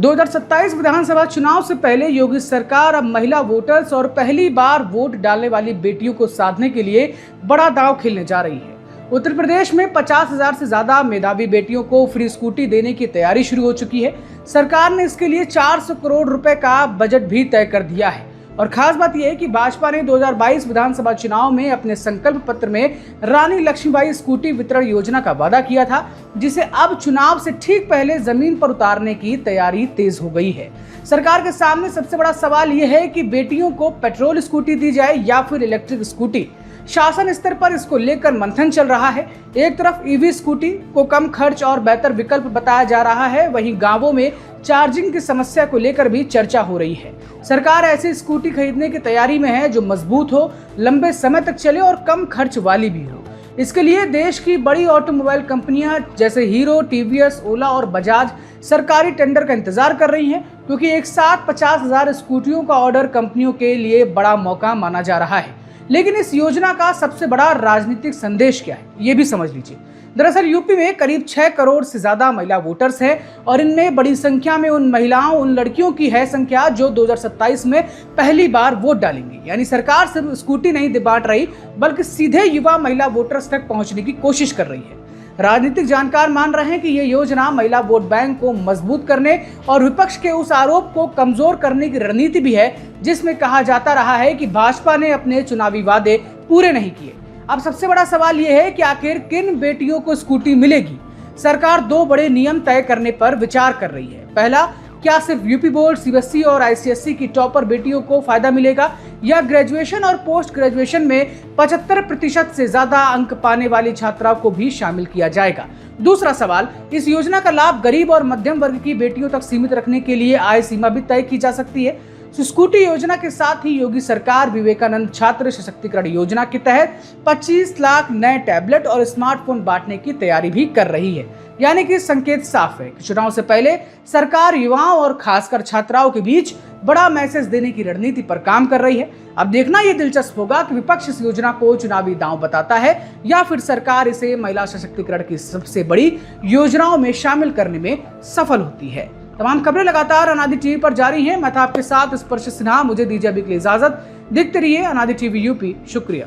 2027 विधानसभा चुनाव से पहले योगी सरकार अब महिला वोटर्स और पहली बार वोट डालने वाली बेटियों को साधने के लिए बड़ा दांव खेलने जा रही है। उत्तर प्रदेश में 50,000 से ज्यादा मेधावी बेटियों को फ्री स्कूटी देने की तैयारी शुरू हो चुकी है। सरकार ने इसके लिए 400 करोड़ रुपए का बजट भी तय कर दिया है। और खास बात यह है कि भाजपा ने 2022 विधानसभा चुनाव में अपने संकल्प पत्र में रानी लक्ष्मीबाई स्कूटी वितरण योजना का वादा किया था, जिसे अब चुनाव से ठीक पहले जमीन पर उतारने की तैयारी तेज हो गई है। सरकार के सामने सबसे बड़ा सवाल यह है कि बेटियों को पेट्रोल स्कूटी दी जाए या फिर इलेक्ट्रिक स्कूटी। शासन स्तर पर इसको लेकर मंथन चल रहा है। एक तरफ ईवी स्कूटी को कम खर्च और बेहतर विकल्प बताया जा रहा है, वहीं गांवों में चार्जिंग की समस्या को लेकर भी चर्चा हो रही है। सरकार ऐसी स्कूटी खरीदने की तैयारी में है जो मजबूत हो, लंबे समय तक चले और कम खर्च वाली भी हो। इसके लिए देश की बड़ी ऑटोमोबाइल कंपनियां जैसे हीरो, टीवीएस, ओला और बजाज सरकारी टेंडर का इंतजार कर रही हैं, क्योंकि एक साथ 50,000 स्कूटियों का ऑर्डर कंपनियों के लिए बड़ा मौका माना जा रहा है। लेकिन इस योजना का सबसे बड़ा राजनीतिक संदेश क्या है, ये भी समझ लीजिए। दरअसल यूपी में करीब 6 करोड़ से ज्यादा महिला वोटर्स हैं और इनमें बड़ी संख्या में उन महिलाओं, उन लड़कियों की है संख्या जो 2027 में पहली बार वोट डालेंगी। यानी सरकार सिर्फ स्कूटी नहीं बांट रही, बल्कि सीधे युवा महिला वोटर्स तक पहुंचने की कोशिश कर रही है। राजनीतिक जानकार मान रहे हैं कि ये योजना महिला वोट बैंक को मजबूत करने और विपक्ष के उस आरोप को कमजोर करने की रणनीति भी है, जिसमें कहा जाता रहा है कि भाजपा ने अपने चुनावी वादे पूरे नहीं किए। अब सबसे बड़ा सवाल यह है कि आखिर किन बेटियों को स्कूटी मिलेगी। सरकार 2 बड़े नियम तय करने पर विचार कर रही है। पहला, क्या सिर्फ यूपी बोर्ड, सीबीएसई और आईसीएसई की टॉपर बेटियों को फायदा मिलेगा, या ग्रेजुएशन और पोस्ट ग्रेजुएशन में 75% से ज्यादा अंक पाने वाली छात्राओं को भी शामिल किया जाएगा। दूसरा सवाल, इस योजना का लाभ गरीब और मध्यम वर्ग की बेटियों तक सीमित रखने के लिए आय सीमा भी तय की जा सकती है। स्कूटी योजना के साथ ही योगी सरकार विवेकानंद छात्र सशक्तिकरण योजना के तहत 25 लाख नए टैबलेट और स्मार्टफोन बांटने की तैयारी भी कर रही है। यानी कि संकेत साफ है कि चुनाव से पहले सरकार युवाओं और खासकर छात्राओं के बीच बड़ा मैसेज देने की रणनीति पर काम कर रही है। अब देखना यह दिलचस्प होगा कि विपक्ष इस योजना को चुनावी दांव बताता है या फिर सरकार इसे महिला सशक्तिकरण की सबसे बड़ी योजनाओं में शामिल करने में सफल होती है। तमाम खबरें लगातार अनादि टीवी पर जारी हैं। मैं था आपके साथ स्पर्श सिन्हा। मुझे दीजिए अभी के लिए इजाजत। देखते रहिए अनादि टीवी यूपी। शुक्रिया।